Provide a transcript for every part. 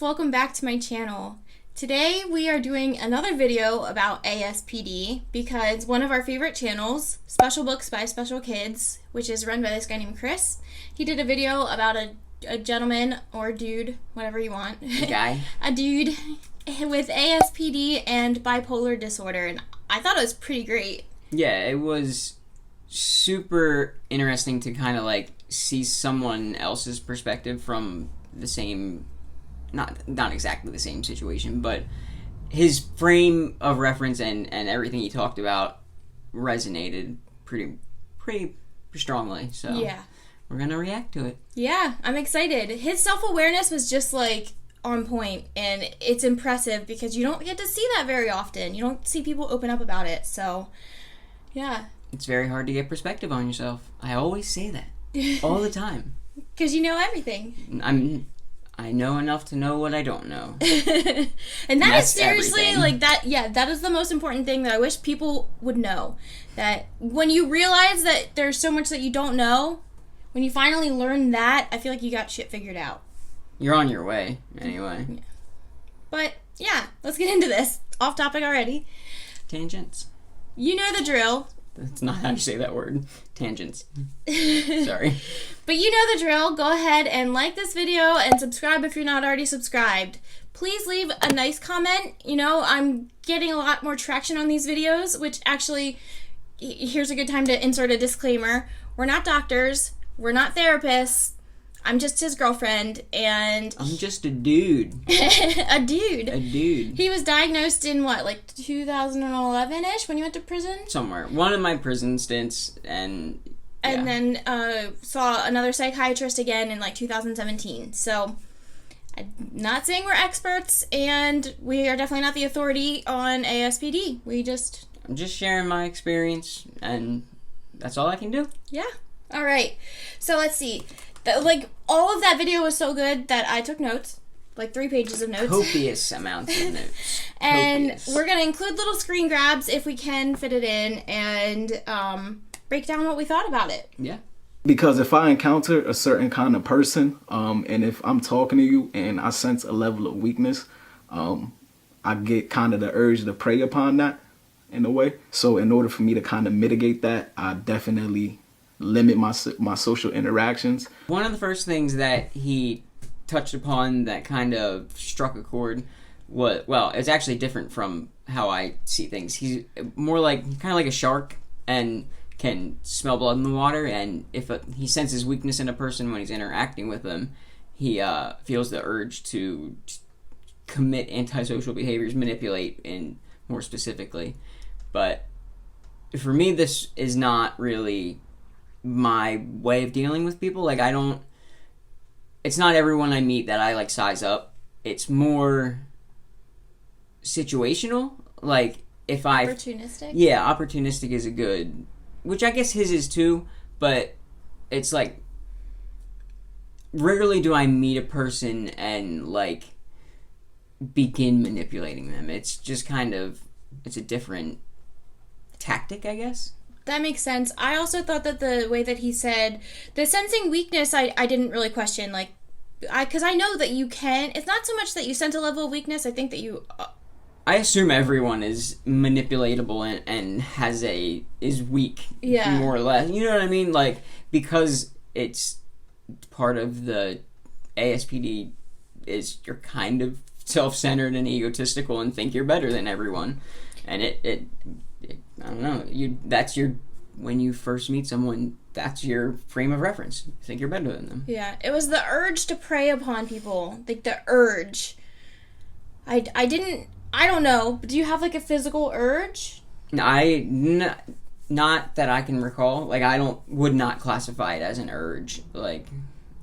welcome back to my channel. Today we are doing another video about ASPD because one of our favorite channels, Special Books by Special Kids, which is run by this guy named Chris, he did a video about a gentleman or dude, whatever you want. A guy. A dude with ASPD and Bipolar Disorder, and I thought it was pretty great. Yeah, it was super interesting to kind of like see someone else's perspective from the same, not exactly the same situation, but his frame of reference and everything he talked about resonated pretty strongly. So yeah, we're gonna react to it. Yeah, I'm excited. His self-awareness was just like on point, and it's impressive because you don't get to see that very often. You don't see people open up about it. So yeah, it's very hard to get perspective on yourself. I always say that all the time. Because you know everything. I know enough to know what I don't know. And that is seriously everything. like that. Yeah, that is the most important thing that I wish people would know. That when you realize that there's so much that you don't know, when you finally learn that, I feel like you got shit figured out. You're on your way, anyway. Yeah. But yeah, let's get into this. Off topic already. Tangents. You know the drill. That's not how you say that word. Tangents. Sorry. But you know the drill. Go ahead and like this video and subscribe if you're not already subscribed. Please leave a nice comment. You know, I'm getting a lot more traction on these videos, which actually, here's a good time to insert a disclaimer. We're not doctors. We're not therapists. I'm just his girlfriend, and... I'm just a dude. A dude. A dude. He was diagnosed in, what, like 2011-ish when he went to prison? Somewhere. One of my prison stints, and... Yeah. And then saw another psychiatrist again in, like, 2017. So, I'm not saying we're experts, and we are definitely not the authority on ASPD. I'm just sharing my experience, and that's all I can do. Yeah. All right. So, let's see. Like, all of that video was so good that I took notes. Like 3 pages of notes. Copious amounts of notes. And we're going to include little screen grabs if we can fit it in and break down what we thought about it. Yeah. Because if I encounter a certain kind of person, and if I'm talking to you and I sense a level of weakness, I get kind of the urge to prey upon that in a way. So in order for me to kind of mitigate that, I definitely limit my social interactions. One of the first things that he touched upon that kind of struck a chord was, well, it's actually different from how I see things. He's more like, kind of like a shark and can smell blood in the water, and if he senses weakness in a person when he's interacting with them, he feels the urge to commit antisocial behaviors, manipulate in more specifically. But for me, this is not really my way of dealing with people. Like, it's not everyone I meet that I like size up. It's more situational. Like, if Opportunistic? Yeah, opportunistic is a good, which I guess his is too, but it's like, rarely do I meet a person and like begin manipulating them. It's just kind of, it's a different tactic, I guess. That makes sense. I also thought that the way that he said, the sensing weakness, I didn't really question. Like, because I know that you can. It's not so much that you sense a level of weakness. I think that you... I assume everyone is manipulatable and is weak, yeah, more or less. You know what I mean? Like, because it's part of the ASPD is you're kind of self-centered and egotistical and think you're better than everyone. And it I don't know, when you first meet someone, that's your frame of reference. You think you're better than them. Yeah, it was the urge to prey upon people. Like, the urge. I don't know, but do you have, like, a physical urge? Not that I can recall. Like, would not classify it as an urge. Like,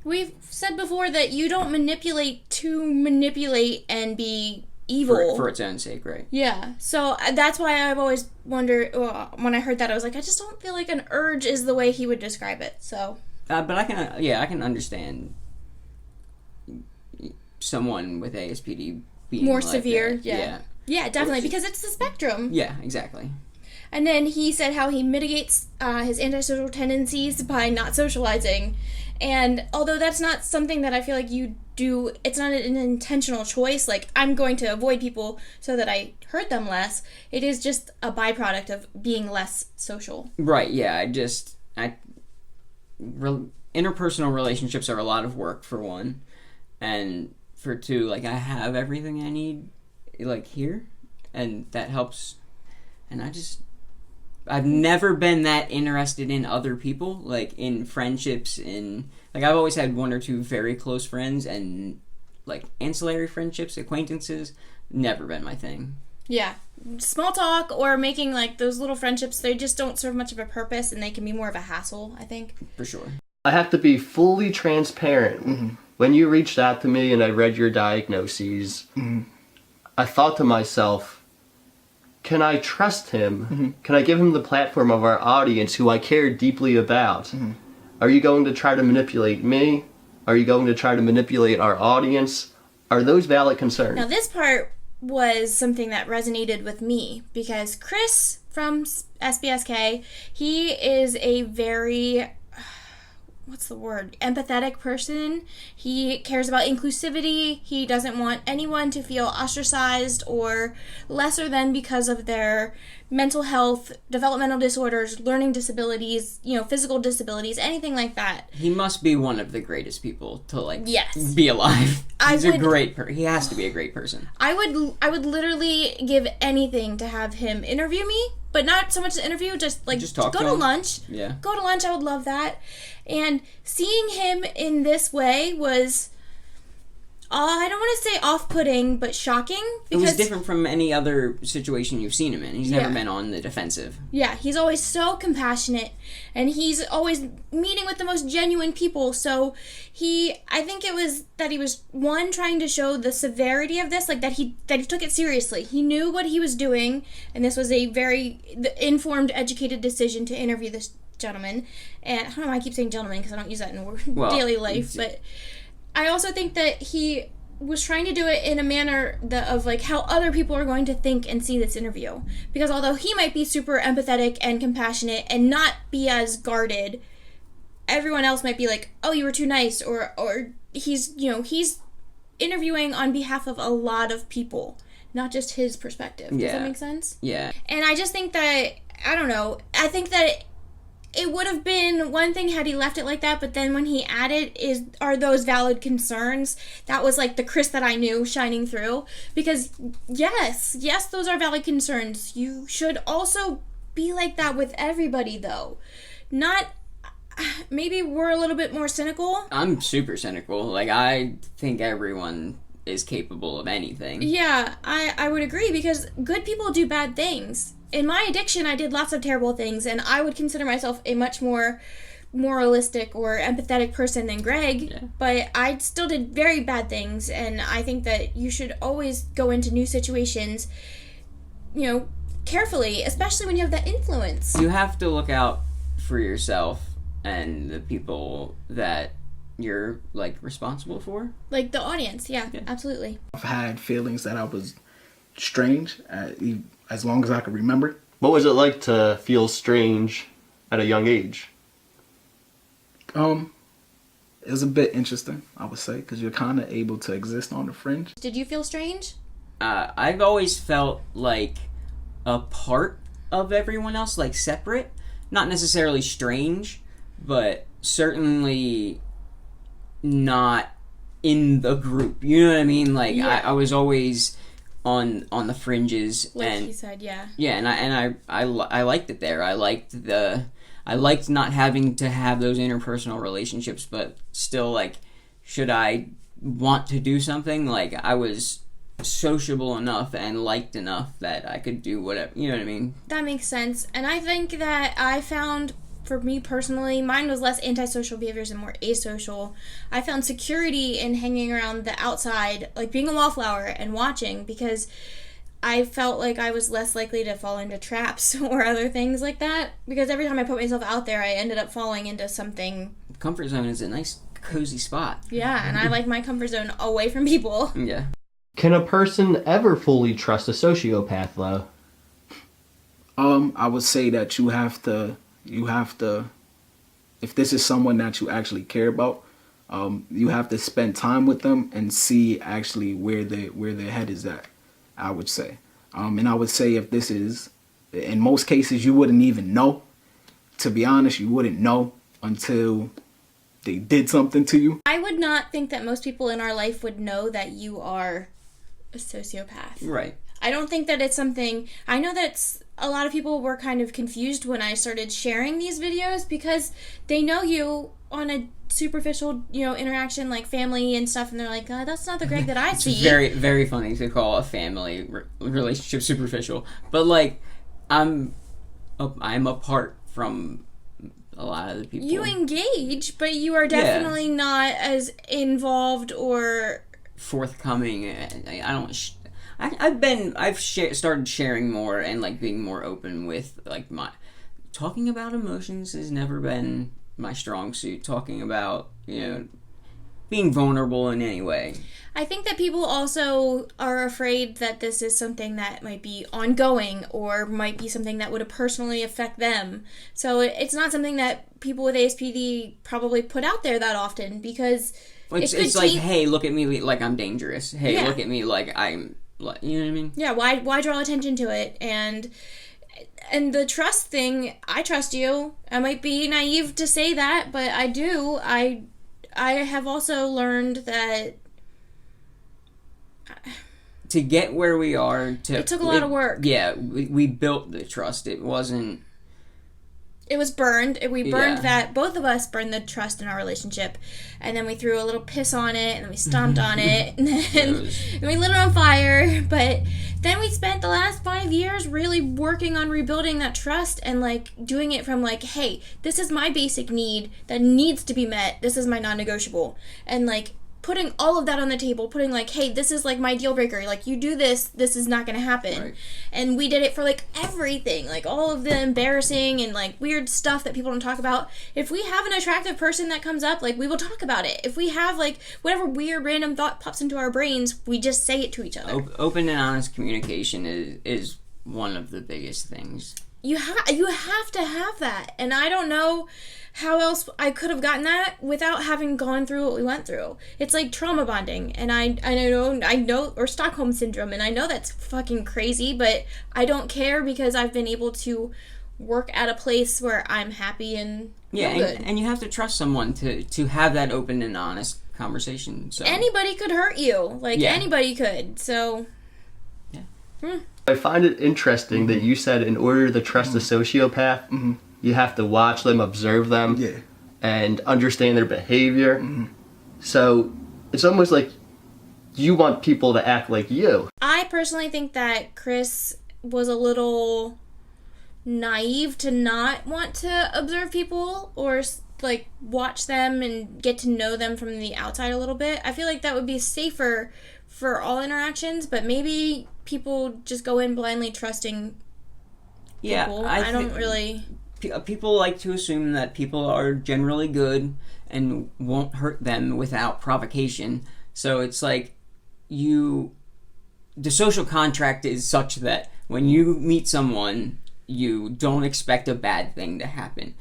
we've said before that you don't manipulate to manipulate and be evil. For its own sake, right? Yeah, so that's why I've always wondered, when I heard that, I was like, I just don't feel like an urge is the way he would describe it, so. But I can understand someone with ASPD being more like severe, that. yeah. Yeah, definitely, because it's the spectrum. Yeah, exactly. And then he said how he mitigates his antisocial tendencies by not socializing. And although that's not something that I feel like you it's not an intentional choice, like I'm going to avoid people so that I hurt them less. It is just a byproduct of being less social. Right, yeah, interpersonal relationships are a lot of work, for one, and for two, like, I have everything I need, like, here, and that helps, and I've never been that interested in other people, like, in friendships, like, I've always had one or two very close friends, and, like, ancillary friendships, acquaintances, never been my thing. Yeah. Small talk or making, like, those little friendships, they just don't serve much of a purpose, and they can be more of a hassle, I think. For sure. I have to be fully transparent. Mm-hmm. When you reached out to me and I read your diagnoses, Mm-hmm. I thought to myself, can I trust him? Mm-hmm. Can I give him the platform of our audience who I care deeply about? Mm-hmm. Are you going to try to manipulate me? Are you going to try to manipulate our audience? Are those valid concerns? Now, this part was something that resonated with me because Chris from SBSK, he is a very, empathetic person. He cares about inclusivity. He doesn't want anyone to feel ostracized or lesser than because of their mental health, developmental disorders, learning disabilities, physical disabilities, anything like that. He must be one of the greatest people to, like, Yes. be alive. He has to be a great person. I would literally give anything to have him interview me, but not so much to interview, just talk go to to him. lunch. Yeah. Go to lunch, I would love that. And seeing him in this way was, I don't want to say off-putting, but shocking. It was different from any other situation you've seen him in. He's never been on the defensive. Yeah, he's always so compassionate, and he's always meeting with the most genuine people. So I think it was that he was, one, trying to show the severity of this, like that he took it seriously. He knew what he was doing, and this was a very informed, educated decision to interview this gentleman. And I don't know why I keep saying gentleman, because I don't use that in daily life, but I also think that he was trying to do it in a manner of like how other people are going to think and see this interview. Because although he might be super empathetic and compassionate and not be as guarded, everyone else might be like, oh, you were too nice, or he's interviewing on behalf of a lot of people, not just his perspective. Does that make sense? Yeah. And I just think that, I don't know, I think that it would have been one thing had he left it like that, but then when he added, are those valid concerns? That was like the Chris that I knew shining through. Because yes, those are valid concerns. You should also be like that with everybody, though. Maybe we're a little bit more cynical. I'm super cynical. Like, I think everyone is capable of anything. Yeah, I would agree, because good people do bad things. In my addiction, I did lots of terrible things, and I would consider myself a much more moralistic or empathetic person than Greg, but I still did very bad things, and I think that you should always go into new situations, carefully, especially when you have that influence. You have to look out for yourself and the people that you're, like, responsible for. Like the audience, yeah. Absolutely. I've had feelings that I was strange as long as I can remember. What was it like to feel strange at a young age? It was a bit interesting, I would say, because you're kind of able to exist on the fringe. Did you feel strange? I've always felt like a part of everyone else, like separate. Not necessarily strange, but certainly not in the group. You know what I mean? Like, yeah. I was always on the fringes, like and he said, yeah, and I liked it there. I liked not having to have those interpersonal relationships, but still, like, should I want to do something, like, I was sociable enough and liked enough that I could do whatever. You know what I mean? That makes sense. And I think that I found, for me personally, mine was less antisocial behaviors and more asocial. I found security in hanging around the outside, like being a wallflower and watching, because I felt like I was less likely to fall into traps or other things like that, because every time I put myself out there, I ended up falling into something. Comfort zone is a nice, cozy spot. Yeah, and I like my comfort zone away from people. Yeah. Can a person ever fully trust a sociopath, though? I would say that you have to, if this is someone that you actually care about, You have to spend time with them and see actually where their head is at, I would say. And I would say if this is, in most cases, you wouldn't even know. To be honest, you wouldn't know until they did something to you. I would not think that most people in our life would know that you are a sociopath. Right. I don't think that it's something... I know that a lot of people were kind of confused when I started sharing these videos because they know you on a superficial, interaction like family and stuff, and they're like, that's not the Greg that I see. It's very, very funny to call a family relationship superficial, but like I'm apart from a lot of the people. You engage, but you are definitely not as involved or forthcoming. I've started sharing more and like being more open with like my talking about emotions has never been my strong suit. Talking about being vulnerable in any way. I think that people also are afraid that this is something that might be ongoing or might be something that would personally affect them. So it's not something that people with ASPD probably put out there that often because it's like, hey, look at me like I'm dangerous. Hey, look at me like I'm, you know what I mean? Yeah, why draw attention to it? And the trust thing, I trust you. I might be naive to say that, but I do. I have also learned that to get where we are, it took a lot of work. Yeah, we built the trust. It wasn't... It was burned. We burned that. Both of us burned the trust in our relationship. And then we threw a little piss on it, and then we stomped on it, and then we lit it on fire. But then we spent the last 5 years really working on rebuilding that trust and, like, doing it from, like, hey, this is my basic need that needs to be met. This is my non-negotiable. And, like, putting all of that on the table, putting like, hey, this is like my deal breaker. Like, you do this is not going to happen. Right. And we did it for like everything, like all of the embarrassing and like weird stuff that people don't talk about. If we have an attractive person that comes up, like we will talk about it. If we have like whatever weird random thought pops into our brains, we just say it to each other. Open and honest communication is one of the biggest things. You have to have that. And I don't know how else I could have gotten that without having gone through what we went through. It's like trauma bonding, and I know, or Stockholm syndrome, and I know that's fucking crazy, but I don't care because I've been able to work at a place where I'm happy and good. And you have to trust someone to have that open and honest conversation. So anybody could hurt you, anybody could. So I find it interesting that you said in order to trust a sociopath, you have to watch them, observe them, and understand their behavior. So it's almost like you want people to act like you. I personally think that Chris was a little naive to not want to observe people or like watch them and get to know them from the outside a little bit. I feel like that would be safer for all interactions, but maybe people just go in blindly trusting people. I don't really... People like to assume that people are generally good and won't hurt them without provocation. So it's like the social contract is such that when you meet someone, you don't expect a bad thing to happen.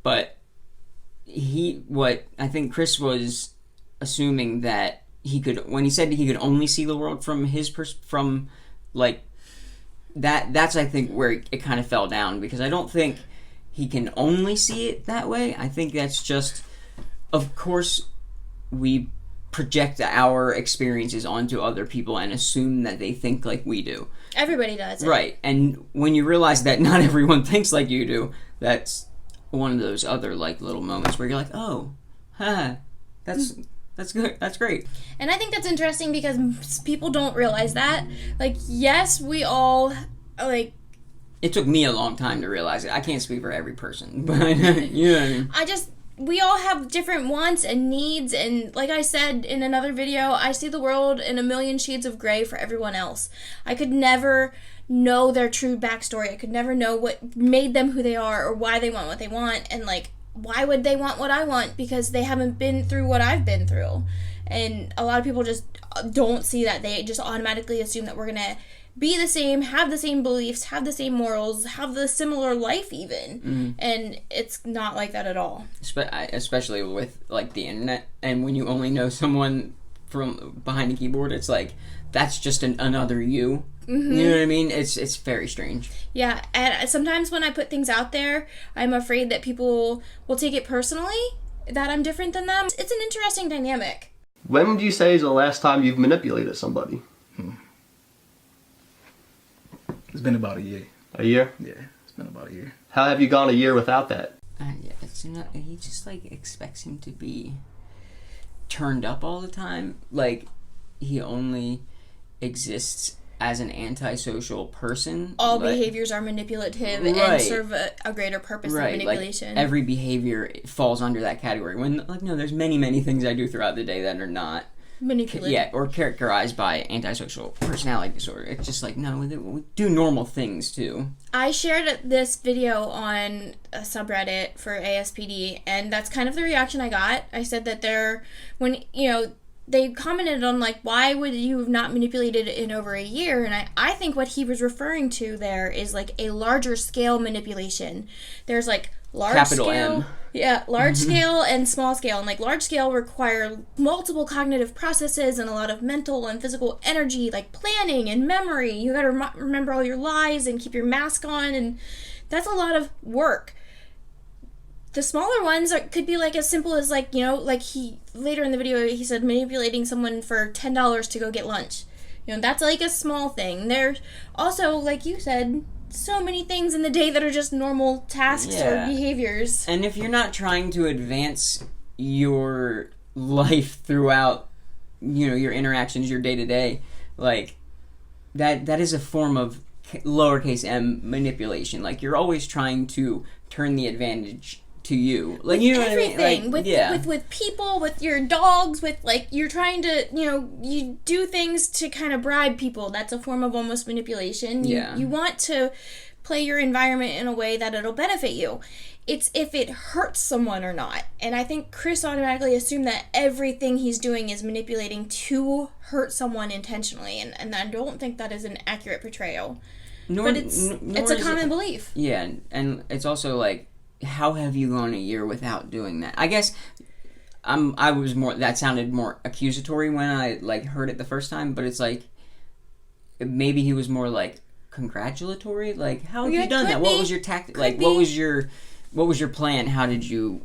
But what I think Chris was assuming that he could, when he said he could only see the world from his from like that's I think where it kind of fell down, because I don't think he can only see it that way. I think that's just, of course, we project our experiences onto other people and assume that they think like we do. Everybody does. Right. And when you realize that not everyone thinks like you do, that's one of those other like little moments where you're like, oh, that's good. That's great. And I think that's interesting because people don't realize that. Like, yes, we all, like... It took me a long time to realize it. I can't speak for every person, but you know what I mean? We all have different wants and needs, and like I said in another video, I see the world in a million shades of gray for everyone else. I could never know their true backstory. I could never know what made them who they are or why they want what they want, and like, why would they want what I want? Because they haven't been through what I've been through. And a lot of people just don't see that. They just automatically assume that we're gonna be the same, have the same beliefs, have the same morals, have the similar life even. And it's not like that at all. Especially with like the internet, and when you only know someone from behind a keyboard, it's like that's just another you. You know what I mean? It's very strange. Yeah, and sometimes when I put things out there, I'm afraid that people will take it personally, that I'm different than them. It's an interesting dynamic. When would you say is the last time you've manipulated somebody? It's been about a year. A year? Yeah, it's been about a year. How have you gone a year without that? Yeah, he just like expects him to be turned up all the time. Like he only exists as an antisocial person. All behaviors are manipulative and serve a greater purpose than manipulation. Like, every behavior falls under that category. When like no, there's many things I do throughout the day that are not manipulative. Yeah, or characterized by antisocial personality disorder. It's just like no, we do normal things too. I shared this video on a subreddit for ASPD, and that's kind of the reaction I got. I said that they commented on, like, why would you have not manipulated in over a year? And I think what he was referring to there is, like, a larger scale manipulation. There's, like, large Capital scale. M. Yeah, large scale and small scale. And, like, large scale require multiple cognitive processes and a lot of mental and physical energy, like planning and memory. You gotta remember all your lies and keep your mask on, and that's a lot of work. The smaller ones could be like as simple as like, like he later in the video he said manipulating someone for $10 to go get lunch. That's like a small thing. There's also, like you said, so many things in the day that are just normal tasks or behaviors. And if you're not trying to advance your life throughout, your interactions, your day to day, like that is a form of lowercase m manipulation. Like you're always trying to turn the advantage to you, like you know everything. What I mean? Like, with people, with your dogs, with like you're trying to you do things to kind of bribe people. That's a form of almost manipulation. You want to play your environment in a way that it'll benefit you. It's if it hurts someone or not. And I think Chris automatically assumed that everything he's doing is manipulating to hurt someone intentionally, and I don't think that is an accurate portrayal. But it's a common belief. Yeah, and it's also like, how have you gone a year without doing that? I guess I was more, that sounded more accusatory when I like heard it the first time, but it's like maybe he was more like congratulatory, like how have you done that? What was your tactic? Like what was your plan? How did you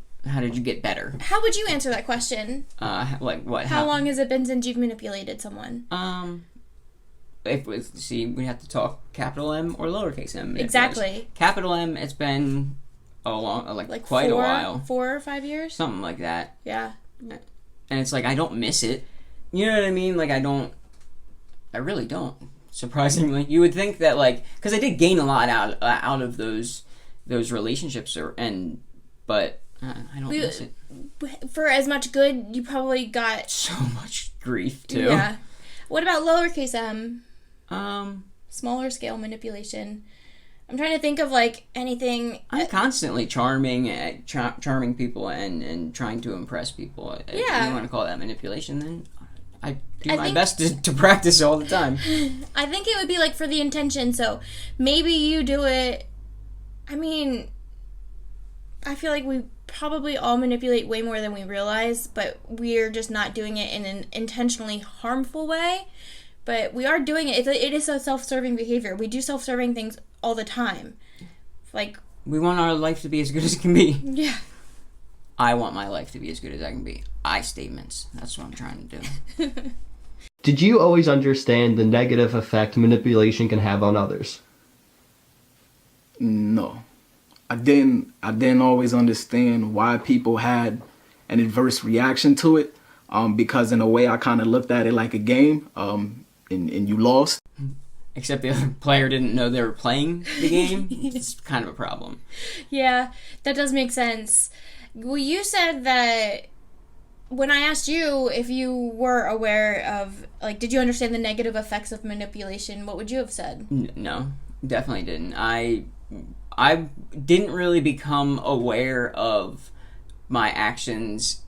get better? How would you answer that question? Like what? How long has it been since you've manipulated someone? We have to talk capital M or lowercase m. Exactly. Capital M, it's been quite a while. 4 or 5 years? Something like that. Yeah. And it's like, I don't miss it. You know what I mean? Like, I really don't. Surprisingly. You would think that, like, because I did gain a lot out of those relationships, but I don't miss it. For as much good, you probably got... so much grief, too. Yeah. What about lowercase m? Smaller scale manipulation. I'm trying to think of like anything. I'm constantly charming people and trying to impress people. If you want to call that manipulation, then I do my best to practice all the time. I think it would be like for the intention. So maybe you do it. I mean, I feel like we probably all manipulate way more than we realize, but we're just not doing it in an intentionally harmful way. But we are doing it. It is a self-serving behavior. We do self-serving things all the time. Like, we want our life to be as good as it can be. Yeah. I want my life to be as good as I can be. I statements. That's what I'm trying to do. Did you always understand the negative effect manipulation can have on others? No. I didn't always understand why people had an adverse reaction to it. Because in a way I kind of looked at it like a game. And you lost. Except the other player didn't know they were playing the game. It's kind of a problem. Yeah, that does make sense. Well, you said that when I asked you if you were aware of, like, did you understand the negative effects of manipulation, what would you have said? No, definitely didn't. I didn't really become aware of my actions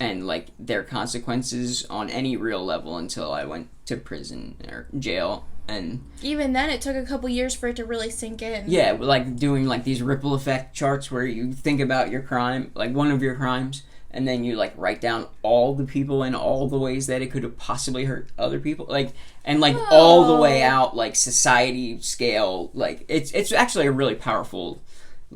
and like their consequences on any real level until I went to prison or jail. And even then, it took a couple years for it to really sink in. Yeah, like doing like these ripple effect charts where you think about your crime, like one of your crimes, and then you like write down all the people and all the ways that it could have possibly hurt other people, like, and like all the way out, like society scale. Like it's actually a really powerful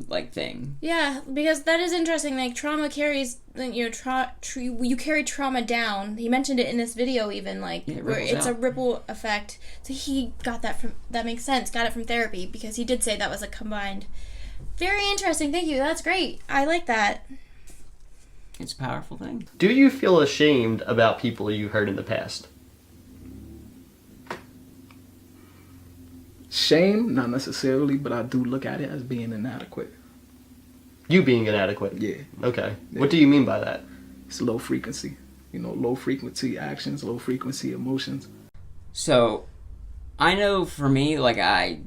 like thing. Yeah, because that is interesting. Like trauma carries, you know, you carry trauma down. He mentioned it in this video, even like where it's a ripple effect. So he got that from, that makes sense. Got it from therapy because he did say that was a combined. Very interesting. Thank you. That's great. I like that. It's a powerful thing. Do you feel ashamed about people you hurt in the past? Shame, not necessarily, but I do look at it as being inadequate. You being inadequate? Yeah. Okay. Yeah. What do you mean by that? It's low frequency. You know, low frequency actions, low frequency emotions. So, I know for me, like I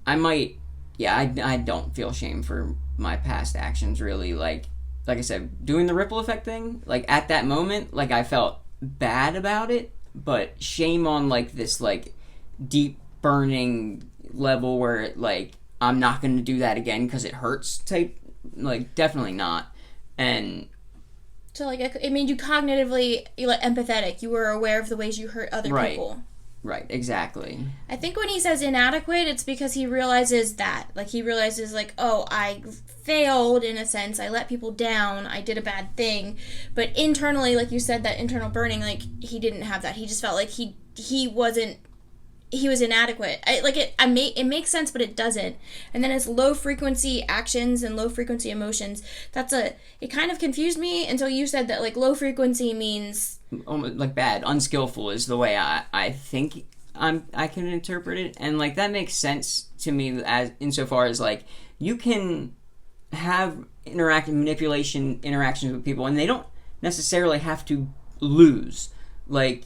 might, yeah, I don't feel shame for my past actions really. Like I said, doing the ripple effect thing, like at that moment, like I felt bad about it, but shame on like this like deep burning level where it, like I'm not going to do that again because it hurts type, like definitely not. And so like it made you cognitively like empathetic. You were aware of the ways you hurt other people. Right, exactly. I think when he says inadequate, it's because he realizes that. Like, he realizes, like, oh, I failed, in a sense. I let people down. I did a bad thing. But internally, like you said, that internal burning, like, he didn't have that. He just felt like he wasn't... He was inadequate. It makes sense, but it doesn't. And then his low-frequency actions and low-frequency emotions, it kind of confused me until you said that, like, low-frequency means... like bad, unskillful is the way I think I can interpret it, and like that makes sense to me as insofar as like you can have interactions with people, and they don't necessarily have to lose. Like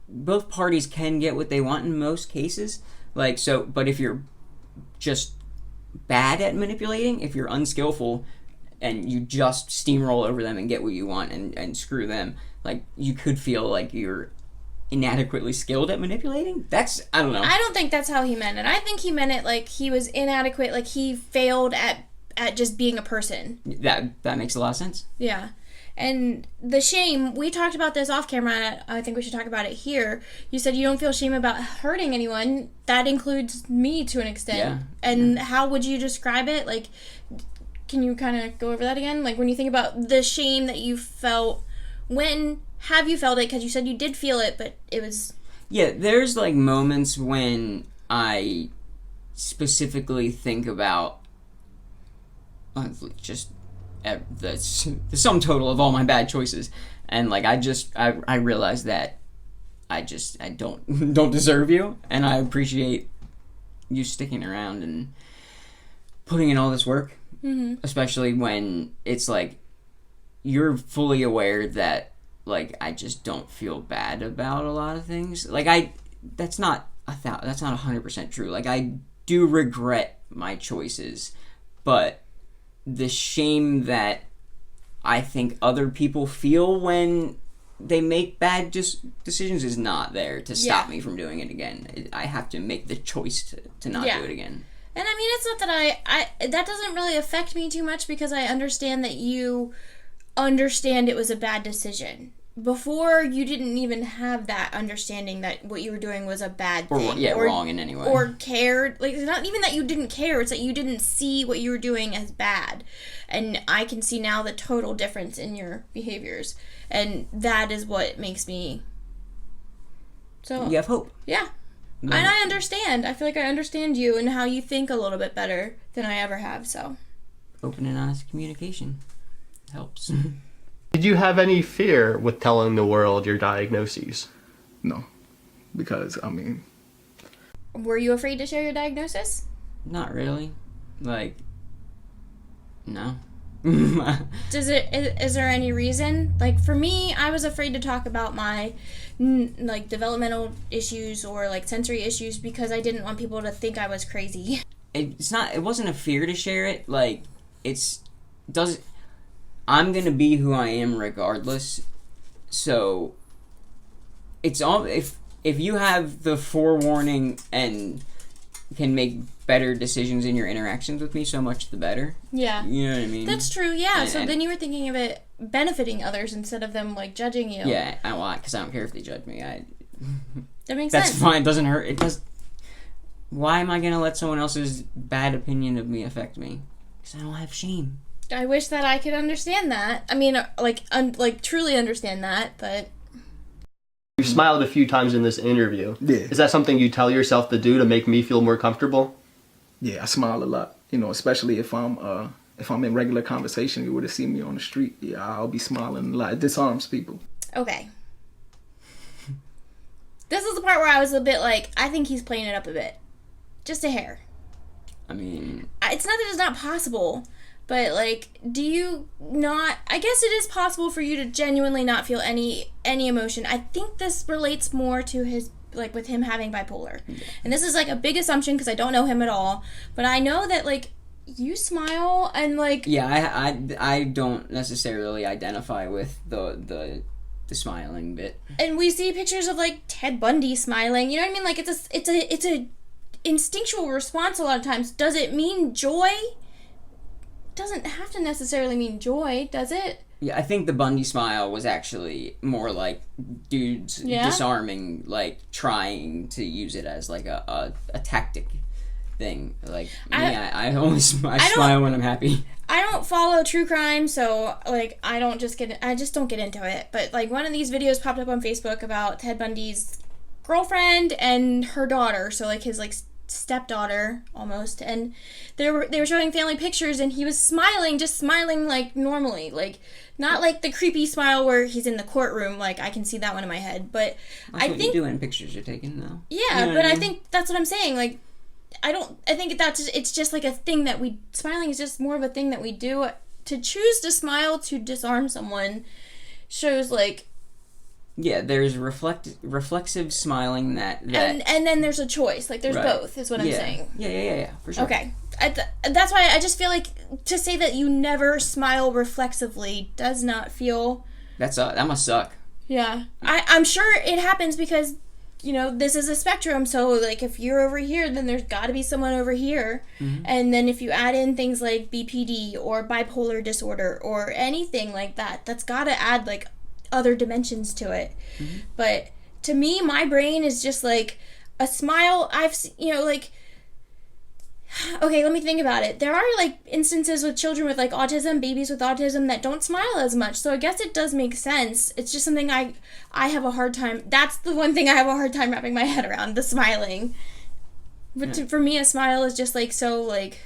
both parties can get what they want in most cases. Like so, but if you're just bad at manipulating, if you're unskillful, and you just steamroll over them and get what you want and screw them, like, you could feel like you're inadequately skilled at manipulating? I don't know. I don't think that's how he meant it. I think he meant it like he was inadequate, like he failed at just being a person. That makes a lot of sense. Yeah. And the shame, we talked about this off camera, I think we should talk about it here. You said you don't feel shame about hurting anyone. That includes me to an extent. Yeah. And how would you describe it? Like, can you kind of go over that again? Like, when you think about the shame that you felt, when have you felt it? Because you said you did feel it, but it was... Yeah, there's, like, moments when I specifically think about just the sum total of all my bad choices. And, like, I realize that I don't deserve you, and I appreciate you sticking around and putting in all this work. Mm-hmm. Especially when it's like you're fully aware that like I just don't feel bad about a lot of things. Like that's not 100% true. Like I do regret my choices, but the shame that I think other people feel when they make bad decisions is not there to stop me from doing it again. I have to make the choice to not do it again. And I mean, it's not that that doesn't really affect me too much because I understand that you understand it was a bad decision. Before, you didn't even have that understanding that what you were doing was a bad thing. Or wrong in any way. Or cared. Like, it's not even that you didn't care, it's that you didn't see what you were doing as bad. And I can see now the total difference in your behaviors. And that is what makes me... So you have hope. Yeah. No. And I understand. I feel like I understand you and how you think a little bit better than I ever have, so. Open and honest communication helps. Did you have any fear with telling the world your diagnoses? No. Because, I mean... Were you afraid to share your diagnosis? Not really. Like, no. Is there any reason? Like, for me, I was afraid to talk about my like developmental issues or like sensory issues because I didn't want people to think I was crazy. It wasn't a fear to share it. Like, I'm gonna be who I am regardless. So it's all if you have the forewarning and can make better decisions in your interactions with me, so much the better. Yeah. You know what I mean? That's true, yeah. So then you were thinking of it benefiting others instead of them, like, judging you. Yeah, because I don't care if they judge me. That makes sense. That's fine. It doesn't hurt. It does. Why am I going to let someone else's bad opinion of me affect me? Because I don't have shame. I wish that I could understand that. I mean, like truly understand that, but... You smiled a few times in this interview. Yeah. Is that something you tell yourself to do to make me feel more comfortable? Yeah, I smile a lot. You know, especially if I'm in regular conversation, you were to see me on the street. Yeah, I'll be smiling a lot. It disarms people. Okay. This is the part where I was a bit like, I think he's playing it up a bit. Just a hair. I mean... It's not that it's not possible, but, like, do you not... I guess it is possible for you to genuinely not feel any emotion. I think this relates more to his... like, with him having bipolar. Yeah. And this is, like, a big assumption because I don't know him at all. But I know that, like, you smile and, like... Yeah, I don't necessarily identify with the smiling bit. And we see pictures of, like, Ted Bundy smiling. You know what I mean? Like, it's a instinctual response a lot of times. Does it mean joy? Doesn't have to necessarily mean joy, does it? Yeah, I think the Bundy smile was actually more like dudes disarming, like trying to use it as like a tactic thing. Like I only smile when I'm happy. I don't follow true crime, so like I just don't get into it. But like one of these videos popped up on Facebook about Ted Bundy's girlfriend and her daughter, so like his like stepdaughter almost, and they were showing family pictures and he was smiling, just smiling like normally, like not like the creepy smile where he's in the courtroom, like I can see that one in my head, but that's I what think you do in pictures you're taking though. Yeah, you know but I mean? I think that's what I'm saying, like I think it's just like a thing that smiling is just more of a thing that we do. To choose to smile to disarm someone shows like... Yeah, there's reflexive smiling that... And then there's a choice. Like, there's both, is what I'm saying. Yeah, for sure. Okay. That's why I just feel like to say that you never smile reflexively does not feel... That must suck. Yeah. I'm sure it happens because, you know, this is a spectrum, so, like, if you're over here, then there's got to be someone over here. Mm-hmm. And then if you add in things like BPD or bipolar disorder or anything like that, that's got to add, like, other dimensions to it. Mm-hmm. But to me, my brain is just like a smile. Like, okay, let me think about it. There are like instances with children with like autism, babies with autism that don't smile as much, so I guess it does make sense. It's just something I have a hard time, that's the one thing I have a hard time wrapping my head around, the smiling. But for me, a smile is just like so like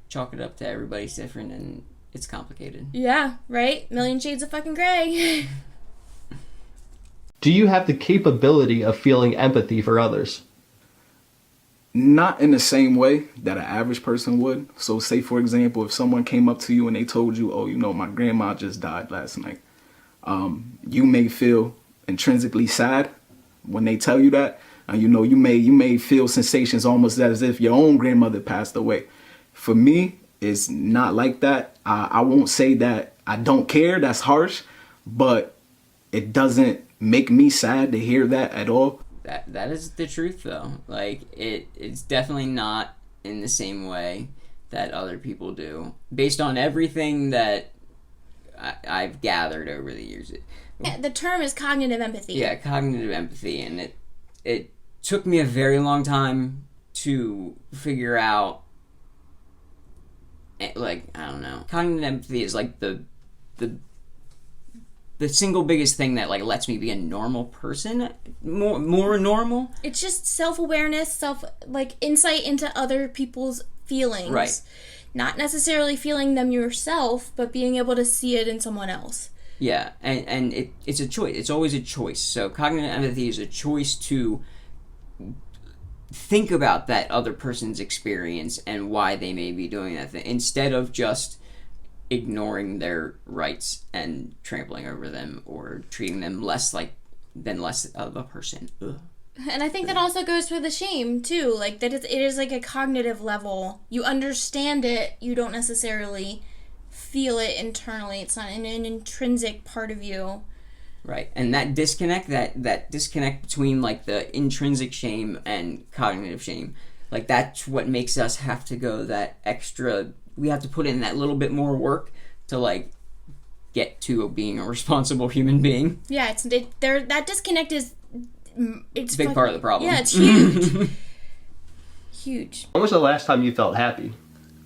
chalk it up to everybody's different and it's complicated. Yeah, right? Million Shades of fucking gray. Do you have the capability of feeling empathy for others? Not in the same way that an average person would. So say, for example, if someone came up to you and they told you, oh, you know, my grandma just died last night. You may feel intrinsically sad when they tell you that. You know, you may feel sensations almost as if your own grandmother passed away. For me, it's not like that. I won't say that I don't care. That's harsh. But it doesn't make me sad to hear that at all. That is the truth, though. Like, it's definitely not in the same way that other people do. Based on everything that I've gathered over the years. Yeah, the term is cognitive empathy. Yeah, cognitive empathy. And it took me a very long time to figure out, like, I don't know. Cognitive empathy is like the single biggest thing that like lets me be a normal person, more normal. It's just self-awareness, insight into other people's feelings. Right. Not necessarily feeling them yourself, but being able to see it in someone else. Yeah, and it's a choice. It's always a choice. So cognitive empathy is a choice to think about that other person's experience and why they may be doing that thing, instead of just ignoring their rights and trampling over them or treating them less of a person. Ugh. And I think that also goes for the shame too, like that it is like a cognitive level. You understand it, you don't necessarily feel it internally. It's not an intrinsic part of you. Right, and that disconnect between like the intrinsic shame and cognitive shame, like that's what makes us have to go that extra. We have to put in that little bit more work to like get to being a responsible human being. Yeah, that disconnect is it's a big part of the problem. Yeah, it's huge. Huge. When was the last time you felt happy?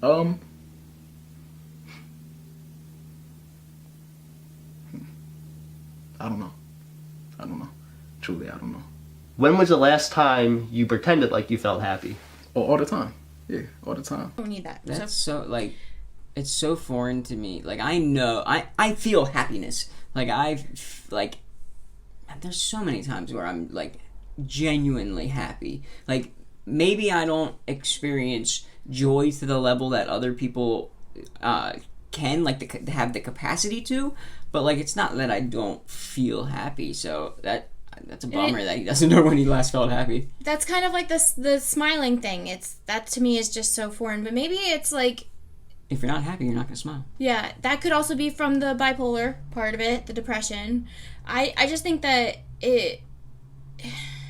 I don't know. Truly, I don't know. When was the last time you pretended like you felt happy? Oh, all the time. Yeah, all the time. I don't need that. That's so like, it's so foreign to me. Like I know, I feel happiness. Like there's so many times where I'm like genuinely happy. Like maybe I don't experience joy to the level that other people can, like have the capacity to, but like it's not that I don't feel happy. So that's a bummer that he doesn't know when he last felt happy. That's kind of like the smiling thing. That to me is just so foreign. But maybe it's like, if you're not happy, you're not gonna smile. Yeah, that could also be from the bipolar part of it, the depression. I just think that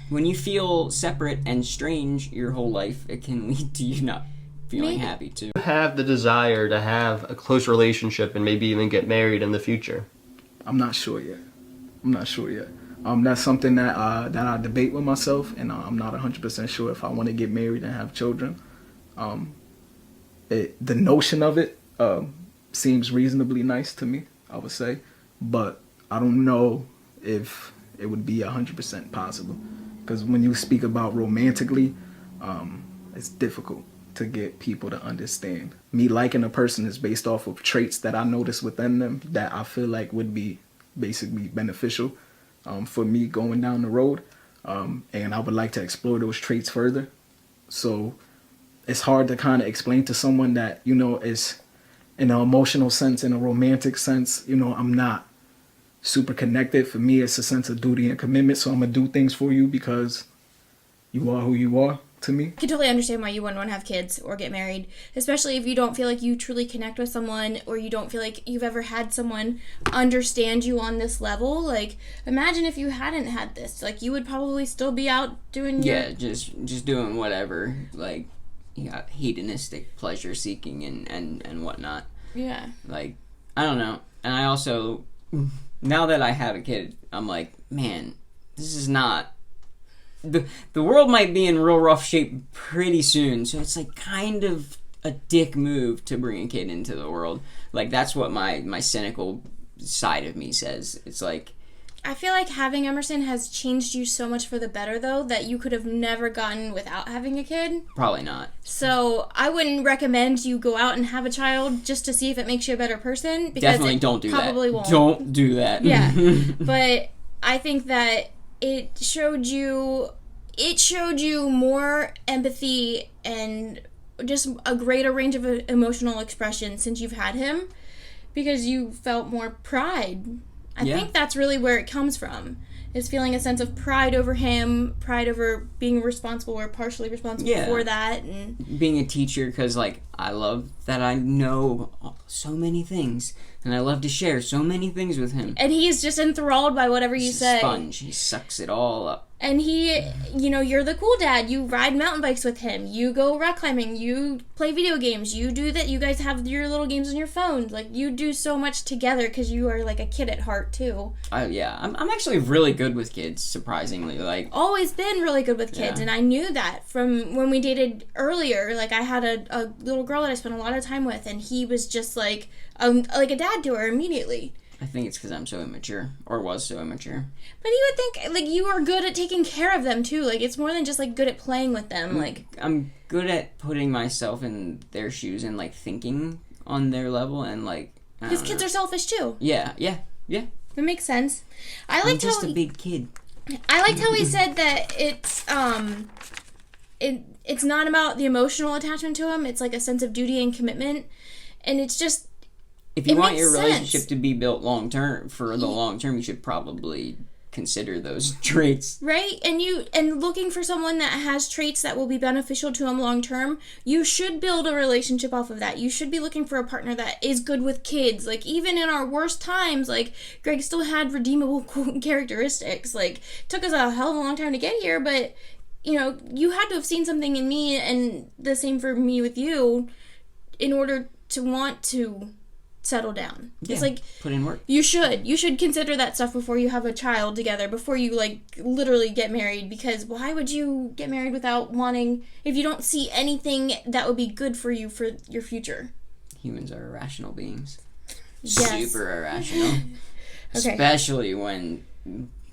when you feel separate and strange your whole life, it can lead to you not feeling happy too. You have the desire to have a close relationship and maybe even get married in the future. I'm not sure yet. That's something that I debate with myself, and I'm not 100% sure if I want to get married and have children. The notion of it seems reasonably nice to me, I would say, but I don't know if it would be 100% possible. Because when you speak about romantically, it's difficult to get people to understand. Me liking a person is based off of traits that I notice within them that I feel like would be basically beneficial for me going down the road. And I would like to explore those traits further. So it's hard to kind of explain to someone that, is in an emotional sense, in a romantic sense, I'm not super connected. For me, it's a sense of duty and commitment. So I'm going to do things for you because you are who you are to me. I can totally understand why you wouldn't want to have kids or get married, especially if you don't feel like you truly connect with someone, or you don't feel like you've ever had someone understand you on this level. Like, imagine if you hadn't had this. Like, you would probably still be out doing just doing whatever, like, hedonistic pleasure seeking and whatnot. Yeah. Like, I don't know. And I also, now that I have a kid, I'm like, man, this is not, the world might be in real rough shape pretty soon, so it's like kind of a dick move to bring a kid into the world. Like, that's what my cynical side of me says. It's like, I feel like having Emerson has changed you so much for the better, though, that you could have never gotten without having a kid. Probably not. So I wouldn't recommend you go out and have a child just to see if it makes you a better person. Because definitely don't do that. Probably won't. Don't do that. Yeah. But I think that it showed you more empathy and just a greater range of emotional expression since you've had him, because you felt more pride. I think that's really where it comes from, is feeling a sense of pride over him, pride over being responsible or partially responsible for that. And being a teacher, because, like, I love that I know so many things, and I love to share so many things with him. And he's just enthralled by whatever you say. He's a sponge. He sucks it all up. And he, you're the cool dad. You ride mountain bikes with him. You go rock climbing. You play video games. You do that. You guys have your little games on your phones. Like, you do so much together because you are, like, a kid at heart, too. I'm actually really good with kids, surprisingly. Like, always been really good with kids, and I knew that from when we dated earlier. Like, I had a little girl that I spent a lot of time with, and he was just, like a dad to her immediately. I think it's because I'm so immature, or was so immature. But you would think, like, you are good at taking care of them, too. Like, it's more than just, like, good at playing with them. I'm good at putting myself in their shoes and, like, thinking on their level, and, like, because kids are selfish, too. Yeah. That makes sense. I'm just a big kid. I liked how he said that it's not about the emotional attachment to him. It's, like, a sense of duty and commitment. And it's just, if you want your relationship to be built long term, you should probably consider those traits. Right? And looking for someone that has traits that will be beneficial to him long term, you should build a relationship off of that. You should be looking for a partner that is good with kids. Like, even in our worst times, like, Greg still had redeemable characteristics. Like, took us a hell of a long time to get here, but, you know, you had to have seen something in me, and the same for me with you, in order to want to settle down. Yeah, it's like, put in work. You should consider that stuff before you have a child together, before you, like, literally get married, because why would you get married without wanting, if you don't see anything that would be good for you for your future? Humans are irrational beings. Yes. Super irrational. Okay. Especially when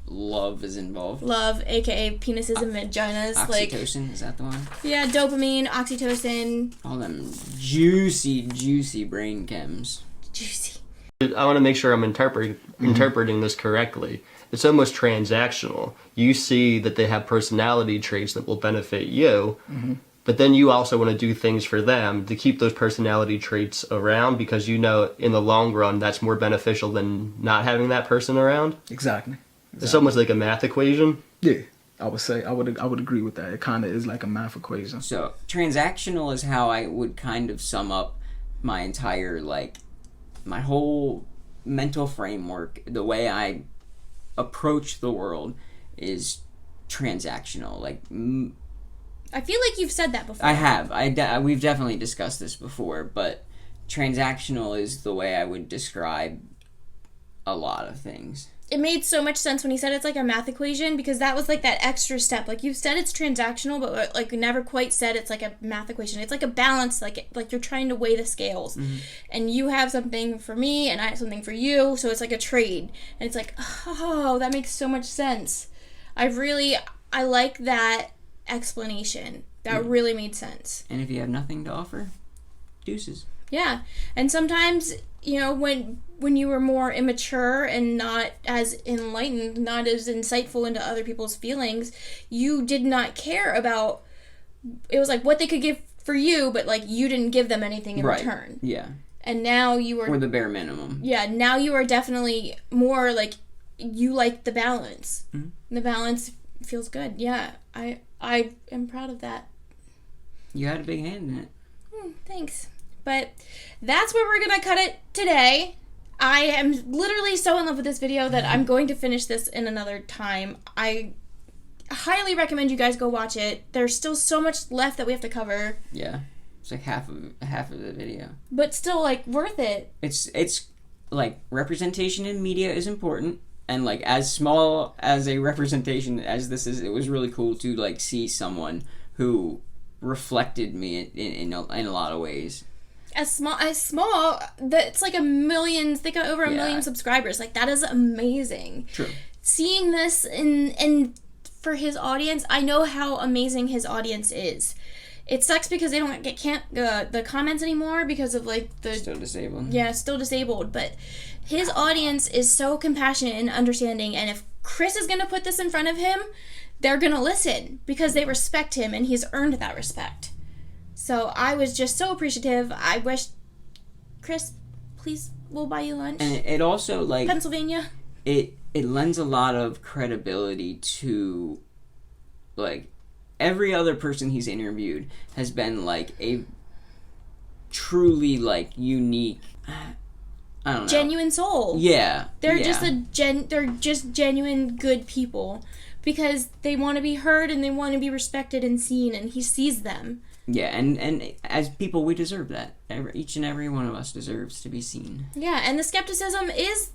love is involved. Love, aka penises and vaginas. Oxytocin, is that the one? Yeah, dopamine, oxytocin. All them juicy brain chems. Juicy. I want to make sure I'm interpreting this correctly. It's almost transactional. You see that they have personality traits that will benefit you, but then you also want to do things for them to keep those personality traits around, because you know in the long run that's more beneficial than not having that person around. Exactly. It's almost like a math equation. Yeah, I would say I would agree with that. It kind of is like a math equation. So transactional is how I would kind of sum up my entire, like, my whole mental framework. The way I approach the world is transactional. Like, I feel like you've said that before. I have. We've definitely discussed this before, but transactional is the way I would describe a lot of things. It made so much sense when he said it's like a math equation, because that was like that extra step. Like, you've said it's transactional, but like never quite said it's like a math equation. It's like a balance, like you're trying to weigh the scales. And you have something for me and I have something for you, so it's like a trade. And it's like, oh, that makes so much sense. I like that explanation. That really made sense. And if you have nothing to offer, deuces. Yeah. And sometimes, you know, when you were more immature and not as enlightened, not as insightful into other people's feelings, you did not care about, it was like what they could give for you, but like you didn't give them anything in return. Yeah. And now you are... Or the bare minimum. Yeah, now you are definitely more like, you like the balance. The balance feels good. Yeah, I am proud of that. You had a big hand in it. Thanks. But that's where we're going to cut it today. I am literally so in love with this video that I'm going to finish this in another time. I highly recommend you guys go watch it. There's still so much left that we have to cover. Yeah. It's like half of the video. But still, like, worth it. It's like, representation in media is important. And, like, as small as a representation as this is, it was really cool to, like, see someone who reflected me in a lot of ways. As small, that's like they got over 1 million subscribers. Like, that is amazing. True. Seeing this and for his audience, I know how amazing his audience is. It sucks because they don't get the comments anymore because of, like, the... Still disabled. Yeah, still disabled. But his audience is so compassionate and understanding, and if Chris is going to put this in front of him, they're going to listen because they respect him, and he's earned that respect. So I was just so appreciative. I wish, Chris, please, we'll buy you lunch. And it also, like... Pennsylvania. It lends a lot of credibility to, like, every other person he's interviewed has been, like, a truly, like, unique... I don't know. Genuine soul. Yeah. They're just genuine good people because they want to be heard and they want to be respected and seen, and he sees them. Yeah, and as people, we deserve that. Each and every one of us deserves to be seen. Yeah, and the skepticism is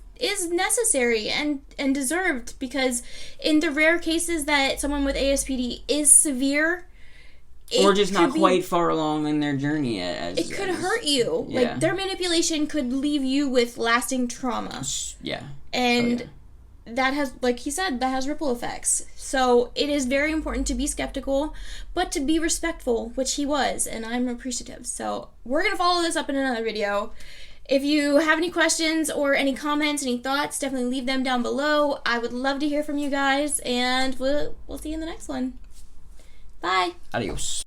necessary and deserved, because in the rare cases that someone with ASPD is severe, or just not quite far along in their journey it could hurt you. Yeah. Like, their manipulation could leave you with lasting trauma. Yeah. And that has, like he said, that has ripple effects. So it is very important to be skeptical, but to be respectful, which he was, and I'm appreciative. So we're going to follow this up in another video. If you have any questions or any comments, any thoughts, definitely leave them down below. I would love to hear from you guys, and we'll see you in the next one. Bye. Adios.